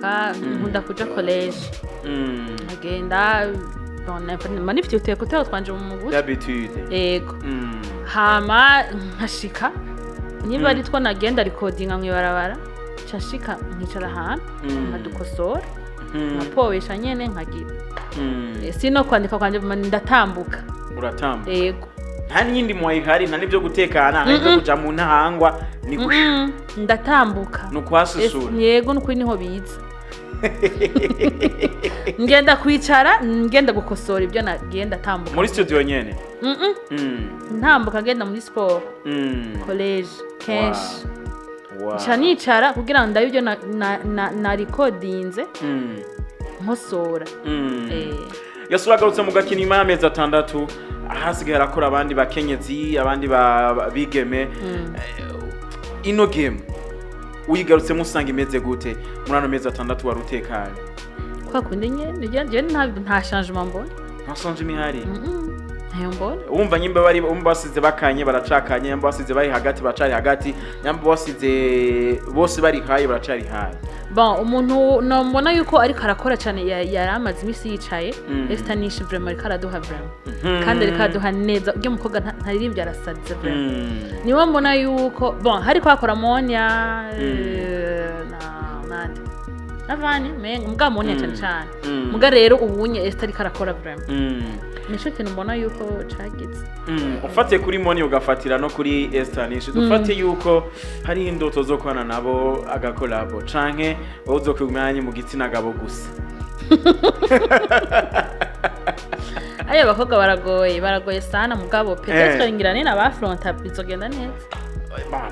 ndatambuka nkunda kuja college agenda manifite uteko twanje mu muguzi d'habitude yego hama nkashika niba ari two nagenda recordinga mwibarabara cashika nkicara ahantu nkadukosora nkapowesha nyene nkagira sino kwandika kwanje ndatambuka uratambuka yego nta n'iyindi mwayihari nta n'ibyo gutekana nta n'ibyo kuja mu ntahangwa ni ndatambuka nukwasisura yego nukuri niho biza ngenda kwicara ngenda gukosora ibyo nagenda tambuka muri studio nyene ntambuka ngenda muri sport college kenshi nicara kugira ngo ndabe ibyo na recordinze nkosora Yesu agarutse mu gakini nyuma y'amezi 6 ahasigaye arakora abandi bakenyezi abandi bigeme ino game uyigarutse musanga imeze gute muri ano mezi 6 wari utekanye kwa kundi nyene nta changement mbona nta changement hari ntayo mbona umva nyimba bari basize bakanye baracakanye nyamba basize bari hagati baracari hagati nyamba basize bose bari haye baracari haye bon umuntu no mbona yuko ariko arakora cyane yaramaze imisi yicaye estanishe vraiment ariko araduha vraiment kandi ariko araduha neza ubwo mukobwa ntaririmbye arasadze vraiment niwe mbona yuko bon hariko akora monya nande navani mbwa monya cyane mbwa rero ubunye esta ariko arakora vraiment nico kintu mbona yuko cagize ufate kuri moni ugafatira no kuri estanishe dufate yuko hari indoto zo kwana nabo agakolabo canke uzokwimanye mu gitsina gabo gusa ayo bakobwa baragoye sana mugabo peut-être ngirane na ba fronta bizogenda neza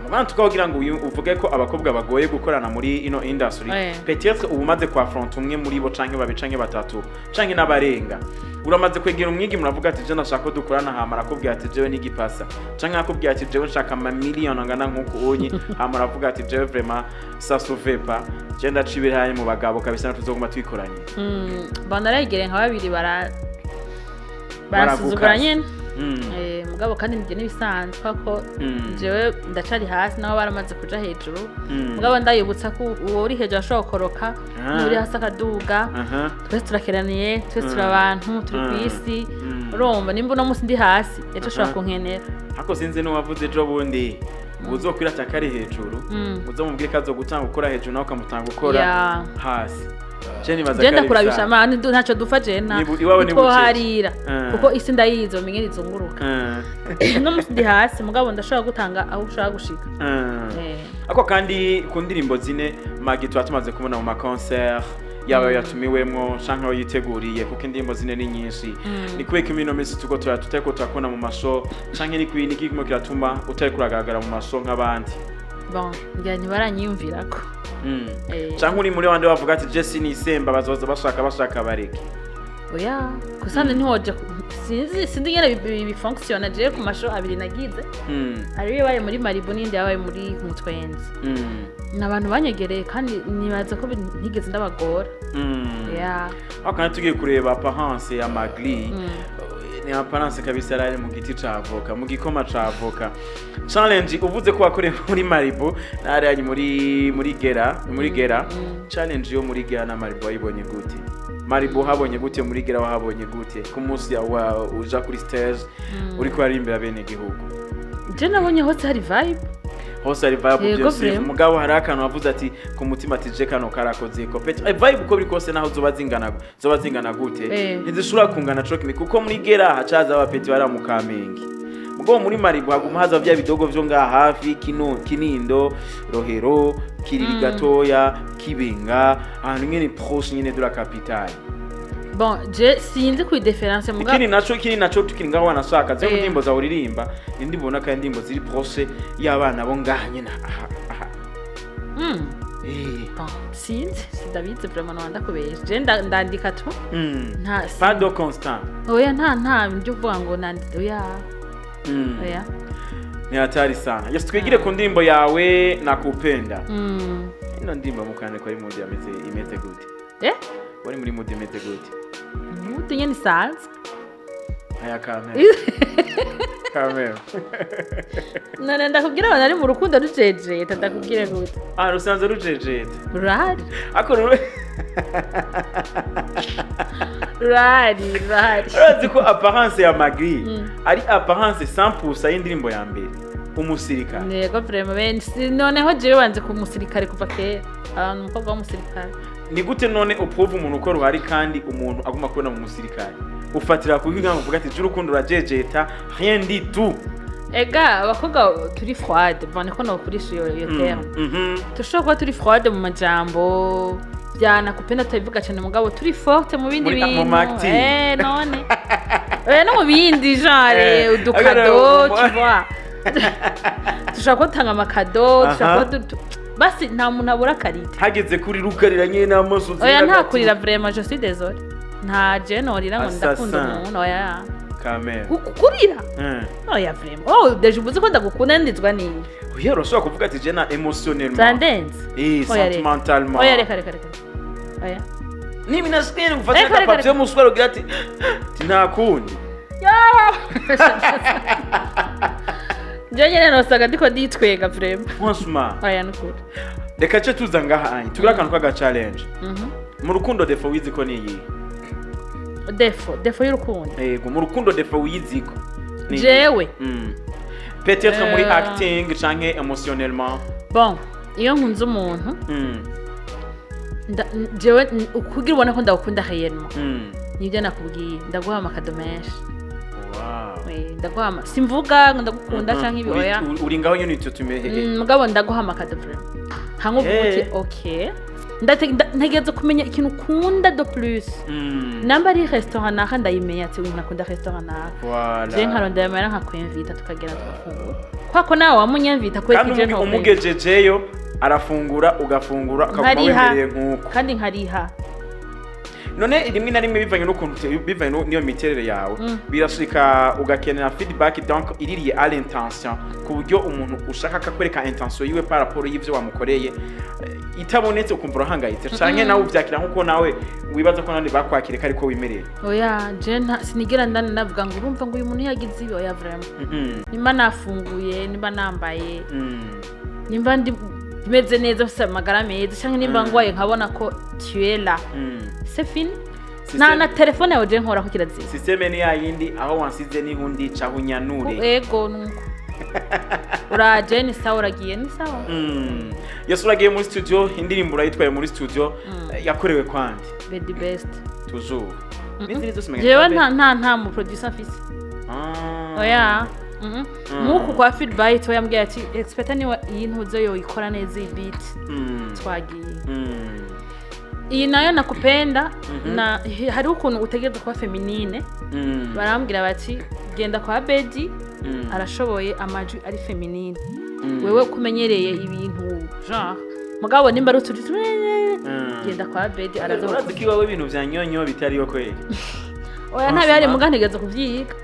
mwana tukagira ngo uvuge ko abakobwa bagoye gukorana muri ino industry peut-être ubumaze kwa front umwe muri bo canke babicanke batatu canke n'abarenga uramaze kwegera umwigi muravuga ati je ndashaka ko dukorana hamara akubwira ati jewe n'igipasa canke akubwira ati jewe nshaka ama million angana nkuko onyi hamara avuga ati jewe vraiment ça se fait pas je ndacibira haye mu bagabo kabisa tuzoguma twikoranye banarayigere nka babiri barasuzugura nyene mugabo kandi nige nibisanzwe ko jewe ndacari hasi naho baramaze kuja hejuru mugabo ndayibutsa ko uri hejuru ashokoroka uri hasi akaduga twese turakeraniye twese turabantu turi kwisi urumva nimba uno musi ndi hasi ejo ashobora kunkenera ako sinzi no wavuze ejo bundi uzokwira takari hejuru uzomubwire kazo gutanga gukora hejuru nawe ukamutanga gukora hasi Jenda kurabisha amani ntacyo dufa jena kuko harira kuko isi ndayizo menye rizunguruka no musindi hasi mugabo ndashobora gutanga aho ushaka gushika ako kandi ku ndirimbo zine MAGGLY twatumaze kubona mu ma concert yaba yatumiwemwo canke aho yiteguriye kuko indirimbo zine ni nyinshi ni kweka imino misi tuko tuteko turakona mu masho canke ni kwini kigimo kiratuma utari kuragaragara mu masho nk'abandi bon ngani baranyiyumvirako canke uri muri wande bavuga ati Jesse ni Semba bazoza bashaka bareke oya kusana ntihoje sinzi nyene bifunctiona je ku masho abiri nagize ari yabaye muri Maribu nindi yabaye muri Mutwenzi nabantu banyegereye kandi nibaza ko ntigeze ndabagora akana tugiye kureba apparence ya MAGGLY ni apparence kabisa rari mu giti cavoka mu gikoma cavoka challenge uvuze ko wakoreye muri Maribu nari muri Gera challenge yo muri Gera na Maribu ayibonye gute Maribu habonye gute muri Gera wahabonye gute ku munsi wa uja kuri stage uri ko ari imbere bene gihugu je nabonye hose hari vibe hose ari vibe byose mugabo hari akantu wavuze ati ku mutima ati je kano karakoze ko pete vibe uko biri kose naho zoba zingana gute ntizishura kungana chokimi kuko muri Gera hacaza abapeti bara mu Kamenge mugo muri Maribu haguma haza vya bidogo vyo nga hafi Kinindo Rohero Kiriri gatoya Kibenga ahantu nyene proche nyene de la capitale bon je sinzi ku difference mugabo kini naco tukiringa wanashaka ze ndimbo za uririmba ndibona kandi ndimbo ziri proche y'abana bo nganye na sinzi David vraiment wanda kubesha je ndandika tu nta pado constant oya nta byo vuga ngo nandika oya oya ni hatari sana yes twigire ku ndimbo yawe nakupenda ino ndimbo mukane ko ari mu imeze gute wari muri mu imeze gute mutu nyene sanze aya kamera Kamera. none ndakubwira abantu ari mu rukundo rujejeta ndakubwire gute Rusanze rujejeta. rurahari Ako rurahari urazi ko apparence ya MAGGLY ari apparence 100% y'indirimbo ya mbere umusirikare. Nego vraiment benshi noneho jewe banze ku musirikare kuva kera abantu umukobwa w'umusirikare. Ni gute none upova umuntu uko ruhari kandi umuntu aguma kubona mu musirikare ufatira kuhiga ngo uvuga ati cy'urukundo rajejeta rien du tout. Ega abakobwa turi froide bane ko no kurisha iyo terme tushobora kuba turi froide mu majambo byana kupenda tubivuga cyane mugabo turi forte mu bindi bintu none no mu bindi genre udukado tu vois tushaka gutanga amakado tushaka basi nta muntu abura karite hageze kuri rukarira nyene n'amaso oya nta kurira vraiment je suis désolé nta je norira ngo ndakunda umuntu oya Kamera kurira oya vraiment deje ubuze ko ndagukunda ndizwa ni oya urashobora kuvuga ati je na émotionnellement zandenze sentimentalement oya reka oya niba nasigaye gufatira kapapye mu swaro gira ati nta kundi Njye nosaga ndiko nditwega vraiment. Franchement. Aya nukuri. Reka cyo tuza ngaha anye. Tugira akantu kaga challenge. Mu rukundo defo wiziko ni iyi. Defo y'urukundo. Yego, mu rukundo defo wiziko. Jewe. Peut-être muri acting canke émotionnellement. Bon, iyo nkunze umuntu. Jewe ukugira ubona ko ndagukunda réellement. Nibyo nakubwiye, ndaguha amakado menshi. Ndaguhama simvuga ngo ndagukunda canke ibyoya uri ngaho nyine icyo tumehe mugabo ndaguhama kado vraiment hankuvuye okay ntegeze kumenya ikintu ukunda de plus namba ari restaurant naha ndayimenya ati uyu nakunda restaurant naha je nkaronda yamara nkakwinvita tukagera tukafungura kwako nawe wamunyamvita kwekije nto umugejejeyo arafungura ugafungura akakuwemereye nkuko kandi nkariha none rimwe na rimwe bivanye n'ukuntu bivanye n'iyo miterere yawe birashika ugakenera feedback donc iririye à l'intention ku buryo umuntu ushaka akakwereka intention yiwe par rapport y'ivyo wamukoreye itabonetse ukumva urahangayitse canke nawe uvyakira nkuko nawe wibaza ko nandi bakwakire kari ko wimereye oya je sinigera ndana navuga ngo urumva ngo uyu muntu yagize ibi oya vraiment nimba nafunguye nimba nambaye nimba meze neza mfite amagara meza cyangwa nimba ngwaye nkabona ko tu es là c'est fini na telefone yawe je nkora ko kirazira systeme ni yayindi aho wansize ni hundi caho nyanure ego nuko uraje ni sawa uragiye ni sawa yesu uragiye muri studio indirimbo urayitwaye muri studio yakorewe kwandi the best toujours n'izindi zose jewe nta mu producer afise oya nuko kwa feedback to yambwiye ati expect ni iyi ntuzo yo ikora neza iyi beat twagiye iyi nayo nakupenda na hari ukuntu utegeza kwa feminine barambwira bati genda kwa Bedi arashoboye amajwi ari feminine wewe kumenyereye ibintu genre mugabo nimba ari uturi genda kwa Bedi arazo urazi ki wawe ibintu vya nyonyo bitari yo kweli oya ntabe hari mugantegeza kuvyiga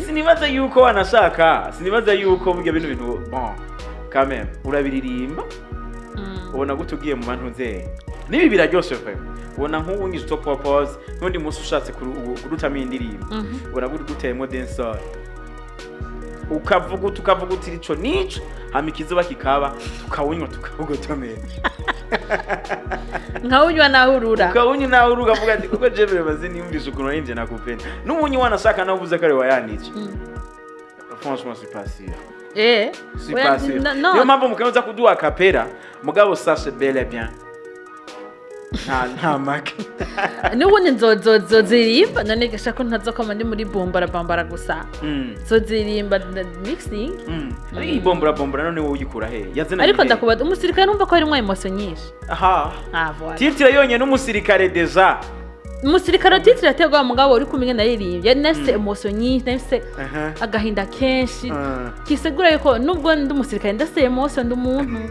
sinibaza yuko wanashaka sinibaza yuko burya bintu bon quand même urabiririmba ubona gute ugiye mu bantu nze nibi biraryoshe pe ubona nk'ubu ngize top pause n'undi musi ushatse kurutama indirimbo ubona gute dutemo dancehall ukavuga uti ico nico hama ikizuba kikaba tukawunywa tukavugotomera nkawunywa nahurura ukawunywa nahurura ukavuga ati kuko jebere bazi niyumvisha ukuntu ninje nakupenda n'umunyi wanashaka navuze kare wayanice franchement c'est pas sûr c'est pas sûr yo mpamvu mukaza kuduha kapera mugabo sache bel et bien nta make n'ubundi nzozirimba none gashaka ntazokoma ndi muri bombara gusa nzozirimba mixing ari bombara none wowe uyikura he yazana ariko ndakubaza umusirikare numva ko harimo emotion nyinshi voilà titire yonye n'umusirikare deja umusirikare titire yategwa mugabo uri kumenya naririmbye nese emotion nyinshi nese agahinda kenshi kisegura yuko nubwo ndi umusirikare ndase emotion ndi umuntu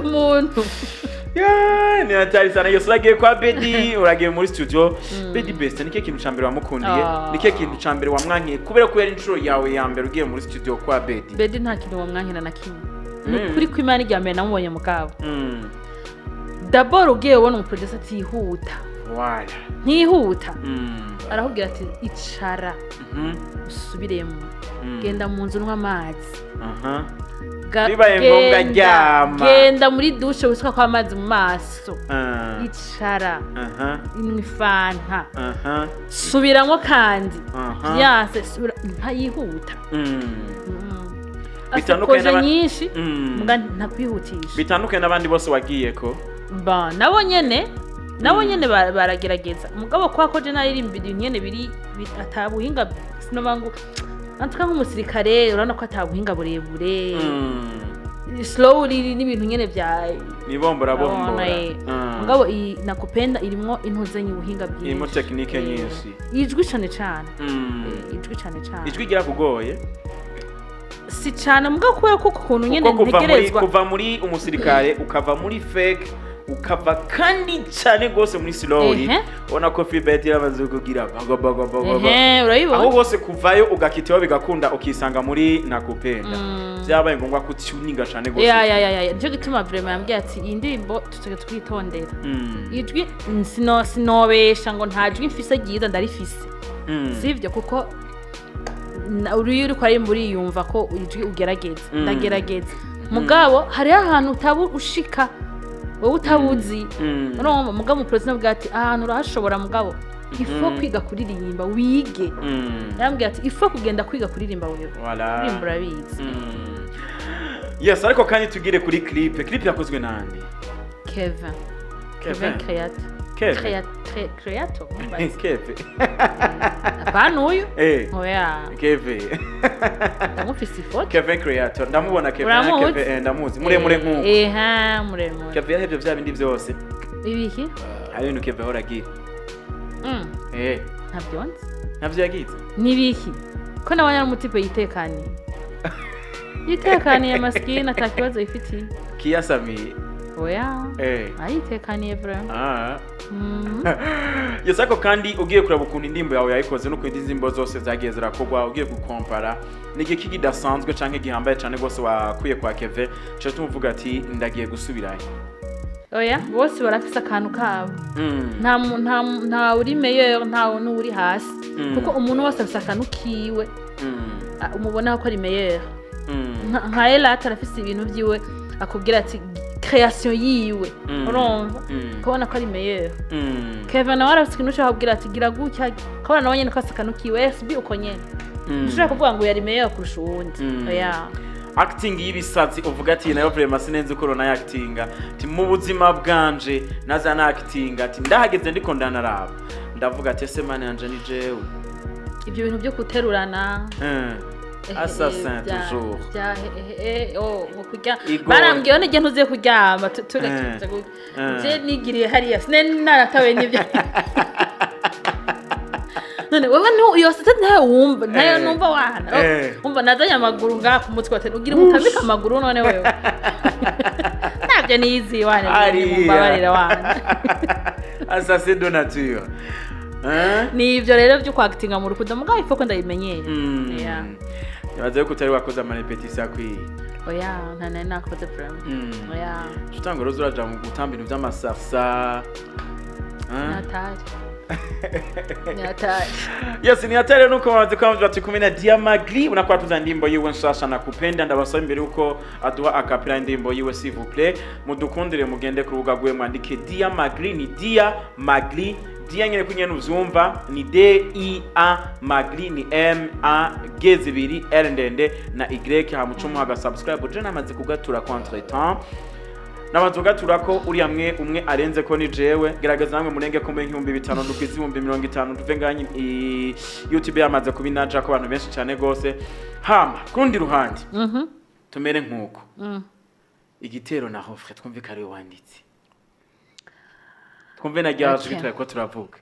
umuntu ni atari sana yose uragiye kwa Bedi uragiye muri studio Bedi best nike kintu cambere wamukundiye nike kintu cambere wamwankiye kubera ko yari intro yawe ya mbere ugiye muri studio kwa Bedi nta kintu wamwankira na kimwe kuri kwimana ijya mbere namubonye mugabo d'abord ugiye ubona umuproducer atihuta Voilà. ntihuta arahubwira ati icara usubiremo genda mu nzu nywa amazi bibaye ngombwa ryama genda muri dushe wisuka kwa amazi mu maso icara inywa ifanta subiramo kandi yase ntayihuta bitandukanye nyinshi mbwa ntakwihutisha bitandukanye n'abandi bose wagiye ko nabo nyene baragerageza mugabo kwa ko je naririmba ibintu nyene biri atabuhinga sinobangu antuka nk'umusirikare urabona ko atabuhinga burebure slowly n'ibintu nyene vya nibombora mugabo nakupenda irimwo intuze nyubuhinga bwinshi irimo technique nyinshi ijwi cane ijwi gira kugoye si cyane mugabo kubera ko ukuntu nyene ntegerezwa kuva muri umusirikare ukava muri fake ukava kandi cyane gose muri slowly ona ko feedback yamaze kugira urayibona aho bose kuvayo ugakiteho bigakunda ukisanga muri nakupenda byabaye ngombwa ko tuninga cyane gose ya cyo gituma vraiment yambwiye ati iyi ndirimbo tutege twitondera ijwi sinobesha ngo nta jwi mfise giza ndarifise sivyo kuko uri ko ari muri yumva ko ijwi ugerageza ndagerageza mugabo hari ahantu utabu ushika wowe utabuzi urumva mugabo president bwati ahantu urashobora mugabo ifo kwiga kuririmba wige yambwiye ati ifo kugenda kwiga kuririmba wewe kuririmba urabizi yes ariko kandi tugire kuri clip yakozwe nande Kevin Creator Kevin apana uyu oya Kevin ndamufise ifoto Kevin Creator ndamubona Kevin ndamuzi muremure nk'uko muremure Kevin yahebye bya bindi byose ibiki hari ibintu Kevin horagira ntabyo yagize nibiki ko nabanya n'umutipe yitekaniye maskini atakibazo ifitiye kiyasamiye oya ayitekaniye vraiment yes ariko kandi ugiye kuraba ukuntu indimbo yawe yayikoze no kwindi zimbo zose zagiye zirakogwa ugiye gukompara nige kiki dasanzwe canke gihambaye cyane gose wakwiye kwa Kevin cyo tumuvuga ati ndagiye gusubirayo oya bose barafise akantu kabo nta uri meilleur nta n'uri hasi kuko umuntu wose afise akantu kiwe umubona ko ari meilleur nka Ella atarafise ibintu byiwe akubwira ati création yiwe urumva kubona ko ari meilleur Kevin nawe arafise ikintu cyo kubwira ati gira gutya kubona nawe nyene ko akantu kiwe SB uko nyene ushaka kuvuga ngo yari meilleur kurusha uwundi oya acting y'ibisazi uvuga ati nayo vraiment sinenze ko rona actinga ati mu buzima bwanje naza na actinga ati ndahageze ndiko ndanaraba ndavuga ati ese mane yanje ni jewe ibyo bintu byo kuterurana assassin toujours ngokujya barambwiye nige ntuze kuryama turekije je nigiriye hariya sinaratawe n'ibyo none wowe no yose ntayo wumva ntayo numva wana umva nazanye amaguru nga ku mutwe ate ugira mutabika amaguru none wewe ntabyo nizi wana mumbabarira wana assassin de nature ni ibyo rero byo kwactinga mu rukundo mugaye ifo ko ndayimenyeye yabaze ko utari wakoze ama repetition akwiye oya nta nakoze problem oya tutanga rozo uraja mu gutamba ibintu by'amasarsa natari yes ni hatari nuko bamaze kwamva ati kumena dia MAGGLY unakuwa tuza ndimbo yiwe nshasha nakupenda ndabasaba imbere uko aduha akapira ndimbo yiwe s'il vous plaît mudukundire mugende ku rubuga gwe mwandike dia MAGGLY ni dia MAGGLY dia nyene kunyene uvyumva ni DIA MAGGLY ni MAGGLY L ndende na Y hamucumu haga subscribe je namaze kugatura contre temps nabantu gaturako uri amwe umwe arenze ko ni jewe gerageza namwe murenge ko mbe 500 ndukwizi 50 tuve nganye YouTube yamaze kubinaja ko abantu benshi cyane gose hama kundi ruhande tumere nkuko igitero naho frère twumve kare wanditse twumve na gyaje bitwa ko turavuga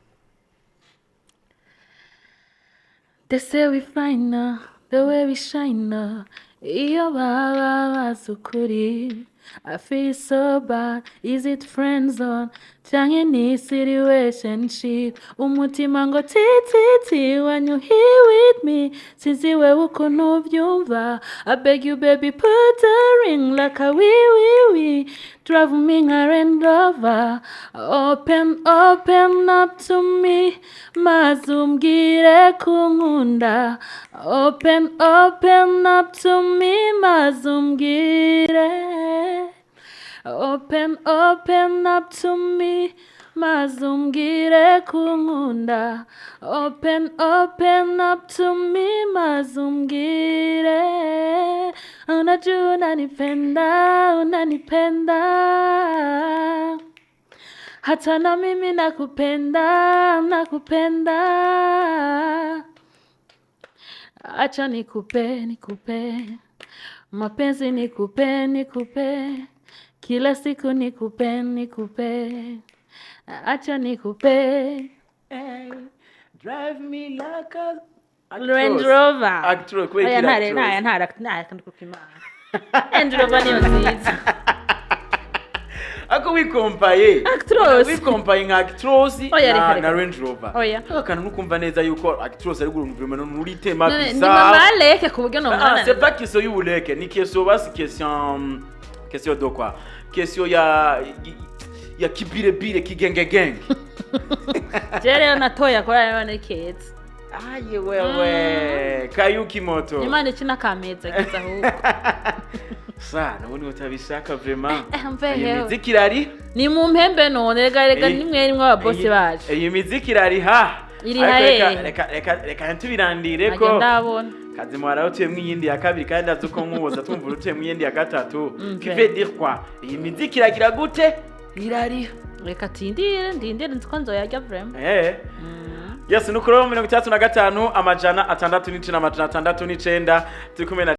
the say we fine the way we shine iyo baba basukuri I feel so bad. Is it friend zone? Change ni situationship. Umutima ngo ti ti ti when you here with me. Since we ukuntu byumva. I beg you baby put a ring like a wee. Drive me a Range Rover. Open up to me. Mazumgire kunkunda. Open up to me. Mazumgire. Open up to me. Mazumgire kunkunda. Open up to me. Mazumgire. Unajua unanipenda. Hata na mimi nakupenda. Acha nikupe. Mapenzi nikupe. Kila siku nikupe. Acha nikupe. Hey, drive me like a Range Rover. Actros, kweli kila actros. Range Rover niyo nziza. Ako wikompaye. Actros. Wikompaye nka Actros na Range Rover. Oya. Akana nukumva neza yuko Actros ari gurumva muri tema Ni bizarre. mama leke kuburyo no mwana. C'est pas question y'ubuleke, ni question basi question de quoi? Question ya kibire kigenge. Jere natoya kwa yone kids. Aye wewe. Kayuki moto. Imana ikina kameza giza huko. Sana ubundi utabishaka vraiment. Mvehe. Imiziki irari? Ni mu mpembe none rega nimwe rimwe ababosi baje. Iyi miziki irari ha. Iri haye. Reka ntubirandire ko. Ndabona. Kazi mwara utuyemwe iyindi ya kabiri kandi azuko nkuboza tumva utuyemwe iyindi ya gatatu. Qui veut dire quoi? Iyi miziki iragira gute? Irari. Reka ndindire nziko nzoyarya vraiment. Yes, nukuro 35 amajana 669 turi kumwe na